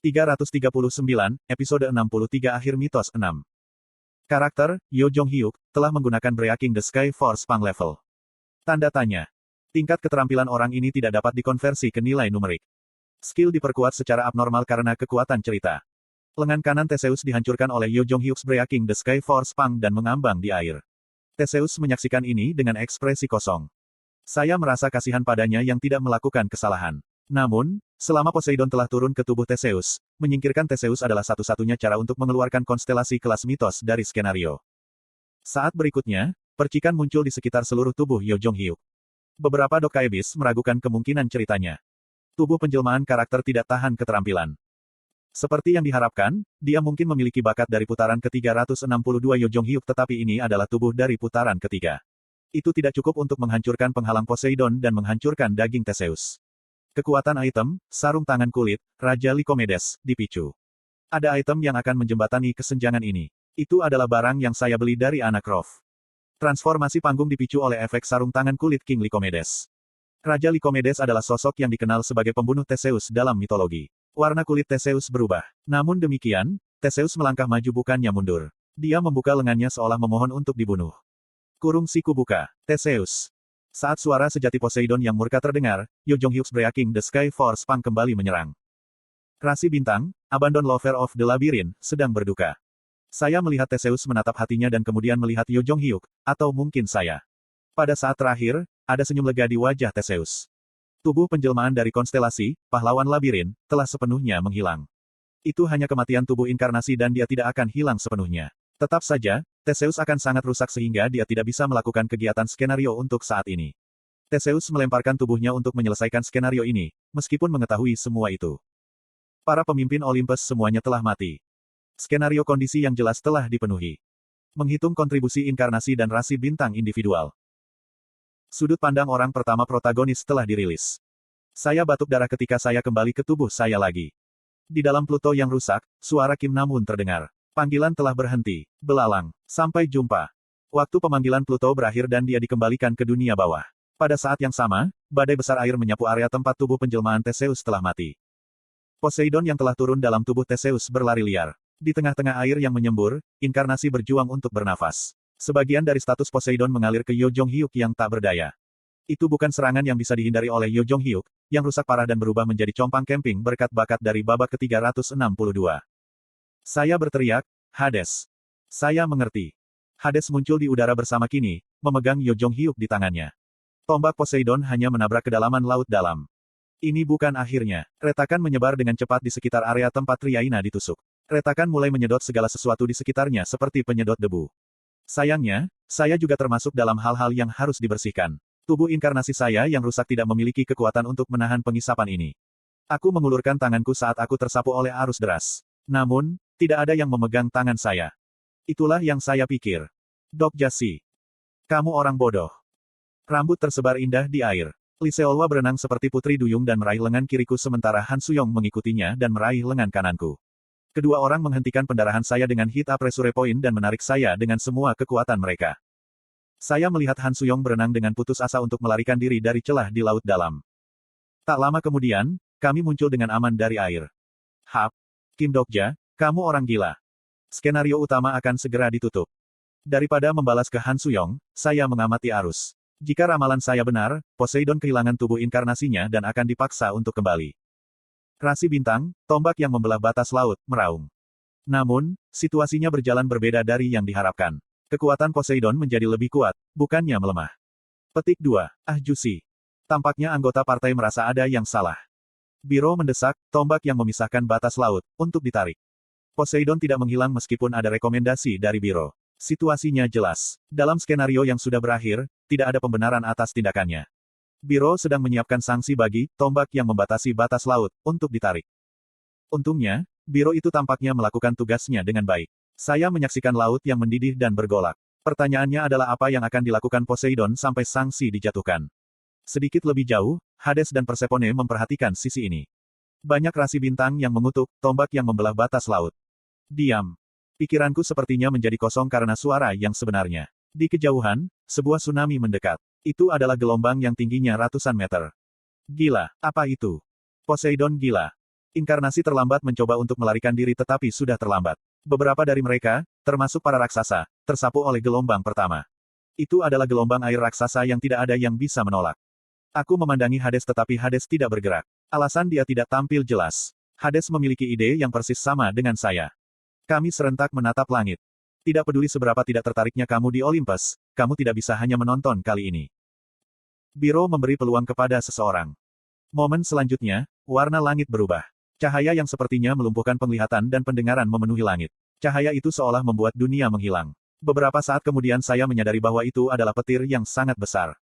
339, episode 63 akhir mitos 6. Karakter, Yo Jong Hyuk, telah menggunakan Breaking the Sky Force Pang level. Tanda tanya. Tingkat keterampilan orang ini tidak dapat dikonversi ke nilai numerik. Skill diperkuat secara abnormal karena kekuatan cerita. Lengan kanan Theseus dihancurkan oleh Yo Jong Hyuk's Breaking the Sky Force Pang dan mengambang di air. Theseus menyaksikan ini dengan ekspresi kosong. Saya merasa kasihan padanya yang tidak melakukan kesalahan. Namun, selama Poseidon telah turun ke tubuh Theseus, menyingkirkan Theseus adalah satu-satunya cara untuk mengeluarkan konstelasi kelas mitos dari skenario. Saat berikutnya, percikan muncul di sekitar seluruh tubuh Yo Jong Hyuk. Beberapa Dokaebis meragukan kemungkinan ceritanya. Tubuh penjelmaan karakter tidak tahan keterampilan. Seperti yang diharapkan, dia mungkin memiliki bakat dari putaran ke-362 Yo Jong Hyuk, tetapi ini adalah tubuh dari putaran ketiga. Itu tidak cukup untuk menghancurkan penghalang Poseidon dan menghancurkan daging Theseus. Kekuatan item, sarung tangan kulit, Raja Lycomedes, dipicu. Ada item yang akan menjembatani kesenjangan ini. Itu adalah barang yang saya beli dari anak Croft. Transformasi panggung dipicu oleh efek sarung tangan kulit King Lycomedes. Raja Lycomedes adalah sosok yang dikenal sebagai pembunuh Theseus dalam mitologi. Warna kulit Theseus berubah. Namun demikian, Theseus melangkah maju bukannya mundur. Dia membuka lengannya seolah memohon untuk dibunuh. Kurung siku buka. Theseus. Saat suara sejati Poseidon yang murka terdengar, Yo Jong Hyuk's Breaking the Sky Force Pang kembali menyerang. Rasi bintang, Abandon Lover of the Labyrinth, sedang berduka. Saya melihat Theseus menatap hatinya dan kemudian melihat Yo Jong Hyuk, atau mungkin saya. Pada saat terakhir, ada senyum lega di wajah Theseus. Tubuh penjelmaan dari konstelasi, pahlawan labirin, telah sepenuhnya menghilang. Itu hanya kematian tubuh inkarnasi dan dia tidak akan hilang sepenuhnya. Tetap saja, Theseus akan sangat rusak sehingga dia tidak bisa melakukan kegiatan skenario untuk saat ini. Theseus melemparkan tubuhnya untuk menyelesaikan skenario ini, meskipun mengetahui semua itu. Para pemimpin Olympus semuanya telah mati. Skenario kondisi yang jelas telah dipenuhi. Menghitung kontribusi inkarnasi dan rasi bintang individual. Sudut pandang orang pertama protagonis telah dirilis. Saya batuk darah ketika saya kembali ke tubuh saya lagi. Di dalam Pluto yang rusak, suara Kim Namun terdengar. Panggilan telah berhenti. Belalang. Sampai jumpa. Waktu pemanggilan Pluto berakhir dan dia dikembalikan ke dunia bawah. Pada saat yang sama, badai besar air menyapu area tempat tubuh penjelmaan Theseus telah mati. Poseidon yang telah turun dalam tubuh Theseus berlari liar. Di tengah-tengah air yang menyembur, inkarnasi berjuang untuk bernafas. Sebagian dari status Poseidon mengalir ke Yo Jong Hyuk yang tak berdaya. Itu bukan serangan yang bisa dihindari oleh Yo Jong Hyuk, yang rusak parah dan berubah menjadi compang camping berkat bakat dari babak ke-362. Saya berteriak, Hades. Saya mengerti. Hades muncul di udara bersama kini, memegang Yo Jong Hyuk di tangannya. Tombak Poseidon hanya menabrak kedalaman laut dalam. Ini bukan akhirnya. Retakan menyebar dengan cepat di sekitar area tempat Riaina ditusuk. Retakan mulai menyedot segala sesuatu di sekitarnya seperti penyedot debu. Sayangnya, saya juga termasuk dalam hal-hal yang harus dibersihkan. Tubuh inkarnasi saya yang rusak tidak memiliki kekuatan untuk menahan pengisapan ini. Aku mengulurkan tanganku saat aku tersapu oleh arus deras. Namun, tidak ada yang memegang tangan saya. Itulah yang saya pikir. Dok Jasi. Kamu orang bodoh. Rambut tersebar indah di air. Lee Seolwa berenang seperti putri duyung dan meraih lengan kiriku sementara Han Suyong mengikutinya dan meraih lengan kananku. Kedua orang menghentikan pendarahan saya dengan hit up pressure point dan menarik saya dengan semua kekuatan mereka. Saya melihat Han Suyong berenang dengan putus asa untuk melarikan diri dari celah di laut dalam. Tak lama kemudian, kami muncul dengan aman dari air. Hap, Kim Dokja, kamu orang gila. Skenario utama akan segera ditutup. Daripada membalas ke Han Suyong, saya mengamati arus. Jika ramalan saya benar, Poseidon kehilangan tubuh inkarnasinya dan akan dipaksa untuk kembali. Rasi bintang, tombak yang membelah batas laut, meraung. Namun, situasinya berjalan berbeda dari yang diharapkan. Kekuatan Poseidon menjadi lebih kuat, bukannya melemah. Petik 2. Jusi. Tampaknya anggota partai merasa ada yang salah. Biro mendesak, tombak yang memisahkan batas laut, untuk ditarik. Poseidon tidak menghilang meskipun ada rekomendasi dari Biro. Situasinya jelas. Dalam skenario yang sudah berakhir, tidak ada pembenaran atas tindakannya. Biro sedang menyiapkan sanksi bagi tombak yang membatasi batas laut, untuk ditarik. Untungnya, Biro itu tampaknya melakukan tugasnya dengan baik. Saya menyaksikan laut yang mendidih dan bergolak. Pertanyaannya adalah apa yang akan dilakukan Poseidon sampai sanksi dijatuhkan. Sedikit lebih jauh, Hades dan Persephone memperhatikan sisi ini. Banyak rasi bintang yang mengutuk tombak yang membelah batas laut. Diam. Pikiranku sepertinya menjadi kosong karena suara yang sebenarnya. Di kejauhan, sebuah tsunami mendekat. Itu adalah gelombang yang tingginya ratusan meter. Gila, apa itu? Poseidon gila. Inkarnasi terlambat mencoba untuk melarikan diri tetapi sudah terlambat. Beberapa dari mereka, termasuk para raksasa, tersapu oleh gelombang pertama. Itu adalah gelombang air raksasa yang tidak ada yang bisa menolak. Aku memandangi Hades tetapi Hades tidak bergerak. Alasan dia tidak tampil jelas. Hades memiliki ide yang persis sama dengan saya. Kami serentak menatap langit. Tidak peduli seberapa tidak tertariknya kamu di Olympus, kamu tidak bisa hanya menonton kali ini. Biro memberi peluang kepada seseorang. Momen selanjutnya, warna langit berubah. Cahaya yang sepertinya melumpuhkan penglihatan dan pendengaran memenuhi langit. Cahaya itu seolah membuat dunia menghilang. Beberapa saat kemudian saya menyadari bahwa itu adalah petir yang sangat besar.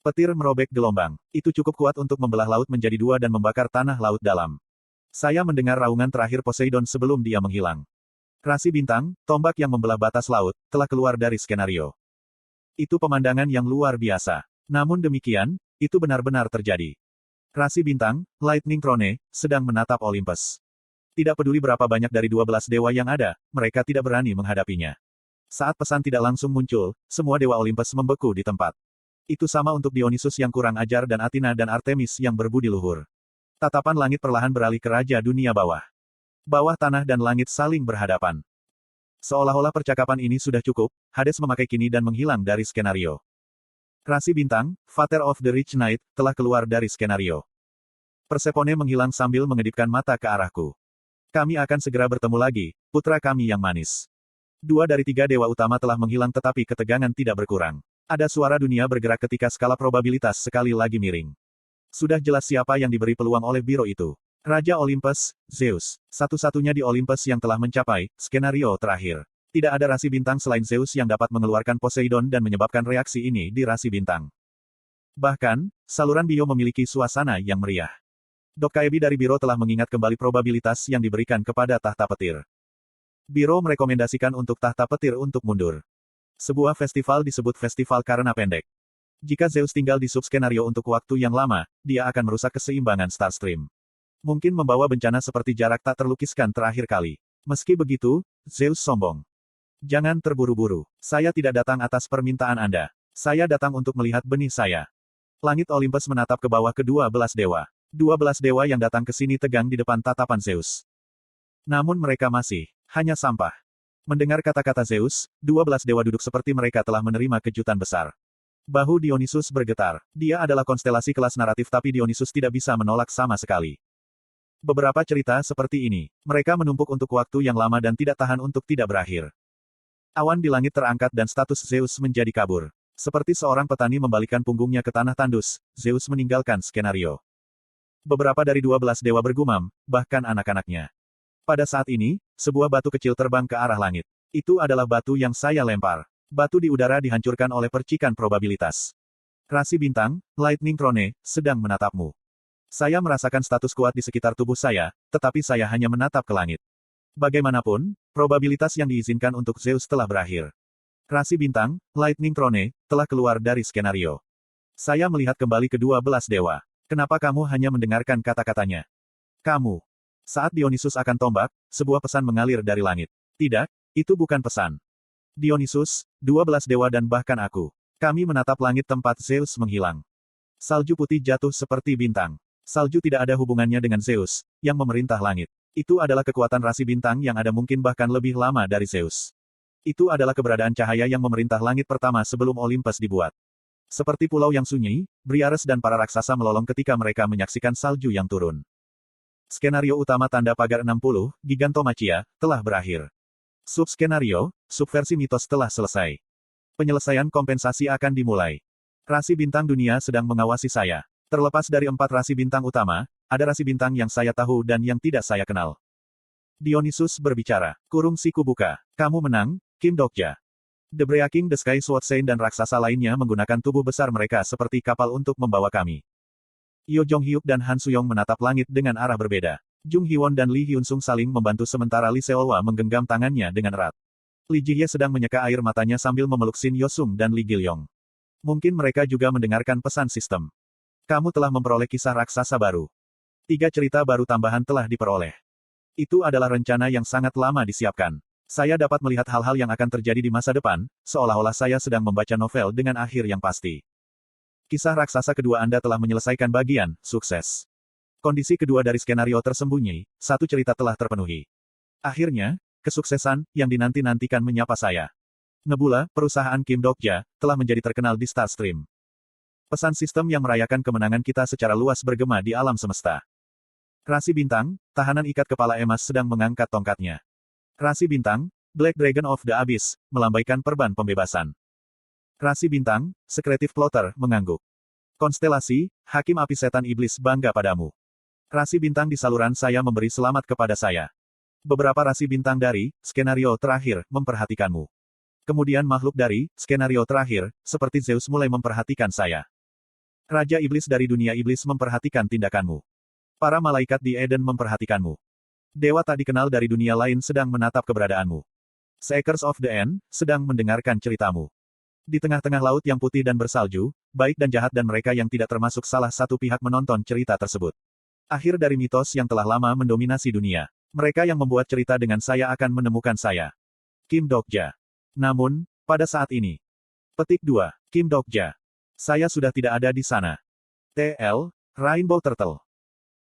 Petir merobek gelombang. Itu cukup kuat untuk membelah laut menjadi dua dan membakar tanah laut dalam. Saya mendengar raungan terakhir Poseidon sebelum dia menghilang. Rasi bintang, tombak yang membelah batas laut, telah keluar dari skenario. Itu pemandangan yang luar biasa. Namun demikian, itu benar-benar terjadi. Rasi bintang, Lightning Throne, sedang menatap Olympus. Tidak peduli berapa banyak dari 12 dewa yang ada, mereka tidak berani menghadapinya. Saat pesan tidak langsung muncul, semua dewa Olympus membeku di tempat. Itu sama untuk Dionysus yang kurang ajar dan Athena dan Artemis yang berbudi luhur. Tatapan langit perlahan beralih ke Raja Dunia Bawah. Bawah tanah dan langit saling berhadapan. Seolah-olah percakapan ini sudah cukup, Hades memakai kini dan menghilang dari skenario. Rasi bintang, Father of the Rich Knight, telah keluar dari skenario. Persephone menghilang sambil mengedipkan mata ke arahku. Kami akan segera bertemu lagi, putra kami yang manis. 2 dari 3 dewa utama telah menghilang tetapi ketegangan tidak berkurang. Ada suara dunia bergerak ketika skala probabilitas sekali lagi miring. Sudah jelas siapa yang diberi peluang oleh biro itu. Raja Olympus, Zeus. Satu-satunya di Olympus yang telah mencapai skenario terakhir. Tidak ada rasi bintang selain Zeus yang dapat mengeluarkan Poseidon dan menyebabkan reaksi ini di rasi bintang. Bahkan, saluran bio memiliki suasana yang meriah. Dr. dari biro telah mengingat kembali probabilitas yang diberikan kepada tahta petir. Biro merekomendasikan untuk tahta petir untuk mundur. Sebuah festival disebut festival karena pendek. Jika Zeus tinggal di subskenario untuk waktu yang lama, dia akan merusak keseimbangan Starstream. Mungkin membawa bencana seperti jarak tak terlukiskan terakhir kali. Meski begitu, Zeus sombong. Jangan terburu-buru. Saya tidak datang atas permintaan Anda. Saya datang untuk melihat benih saya. Langit Olympus menatap ke bawah ke-12 dewa. 12 dewa yang datang ke sini tegang di depan tatapan Zeus. Namun mereka masih hanya sampah. Mendengar kata-kata Zeus, 12 dewa duduk seperti mereka telah menerima kejutan besar. Bahu Dionysus bergetar. Dia adalah konstelasi kelas naratif tapi Dionysus tidak bisa menolak sama sekali. Beberapa cerita seperti ini, mereka menumpuk untuk waktu yang lama dan tidak tahan untuk tidak berakhir. Awan di langit terangkat dan status Zeus menjadi kabur. Seperti seorang petani membalikkan punggungnya ke tanah tandus, Zeus meninggalkan skenario. Beberapa dari 12 dewa bergumam, bahkan anak-anaknya. Pada saat ini, sebuah batu kecil terbang ke arah langit. Itu adalah batu yang saya lempar. Batu di udara dihancurkan oleh percikan probabilitas. Rasi bintang, Lightning Throne, sedang menatapmu. Saya merasakan status kuat di sekitar tubuh saya, tetapi saya hanya menatap ke langit. Bagaimanapun, probabilitas yang diizinkan untuk Zeus telah berakhir. Rasi bintang, Lightning Throne, telah keluar dari skenario. Saya melihat kembali ke-12 dewa. Kenapa kamu hanya mendengarkan kata-katanya? Kamu. Saat Dionysus akan tombak, sebuah pesan mengalir dari langit. Tidak, itu bukan pesan. Dionysus, 12 dewa dan bahkan aku. Kami menatap langit tempat Zeus menghilang. Salju putih jatuh seperti bintang. Salju tidak ada hubungannya dengan Zeus, yang memerintah langit. Itu adalah kekuatan rasi bintang yang ada mungkin bahkan lebih lama dari Zeus. Itu adalah keberadaan cahaya yang memerintah langit pertama sebelum Olympus dibuat. Seperti pulau yang sunyi, Briares dan para raksasa melolong ketika mereka menyaksikan salju yang turun. Skenario utama tanda pagar 60, Gigantomachia, telah berakhir. Subskenario, subversi mitos telah selesai. Penyelesaian kompensasi akan dimulai. Rasi bintang dunia sedang mengawasi saya. Terlepas dari 4 rasi bintang utama, ada rasi bintang yang saya tahu dan yang tidak saya kenal. Dionysus berbicara. Kurung siku buka. Kamu menang, Kim Dokja. The Breaking the Sky Sword Saint dan raksasa lainnya menggunakan tubuh besar mereka seperti kapal untuk membawa kami. Yo Jong Hyuk dan Han Suyong menatap langit dengan arah berbeda. Jung Hwon dan Lee Hyun Sung saling membantu sementara Lee Seolwa menggenggam tangannya dengan erat. Lee Ji-hye sedang menyeka air matanya sambil memeluk Shin Yosung dan Lee Gil-yong. Mungkin mereka juga mendengarkan pesan sistem. Kamu telah memperoleh kisah raksasa baru. 3 cerita baru tambahan telah diperoleh. Itu adalah rencana yang sangat lama disiapkan. Saya dapat melihat hal-hal yang akan terjadi di masa depan, seolah-olah saya sedang membaca novel dengan akhir yang pasti. Kisah raksasa kedua Anda telah menyelesaikan bagian, sukses. Kondisi kedua dari skenario tersembunyi, satu cerita telah terpenuhi. Akhirnya, kesuksesan yang dinanti-nantikan menyapa saya. Nebula, perusahaan Kim Dokja, telah menjadi terkenal di Starstream. Pesan sistem yang merayakan kemenangan kita secara luas bergema di alam semesta. Rasi Bintang, tahanan ikat kepala emas sedang mengangkat tongkatnya. Rasi Bintang, Black Dragon of the Abyss, melambaikan perban pembebasan. Rasi Bintang, Secretive Plotter, mengangguk. Konstelasi, Hakim Api Setan Iblis bangga padamu. Rasi Bintang di saluran saya memberi selamat kepada saya. Beberapa rasi bintang dari skenario terakhir memperhatikanmu. Kemudian makhluk dari skenario terakhir, seperti Zeus mulai memperhatikan saya. Raja Iblis dari dunia iblis memperhatikan tindakanmu. Para malaikat di Eden memperhatikanmu. Dewa tak dikenal dari dunia lain sedang menatap keberadaanmu. Seekers of the End sedang mendengarkan ceritamu. Di tengah-tengah laut yang putih dan bersalju, baik dan jahat dan mereka yang tidak termasuk salah satu pihak menonton cerita tersebut. Akhir dari mitos yang telah lama mendominasi dunia. Mereka yang membuat cerita dengan saya akan menemukan saya. Kim Dokja. Namun, pada saat ini. Petik 2. Kim Dokja. Saya sudah tidak ada di sana. TL, Rainbow Turtle.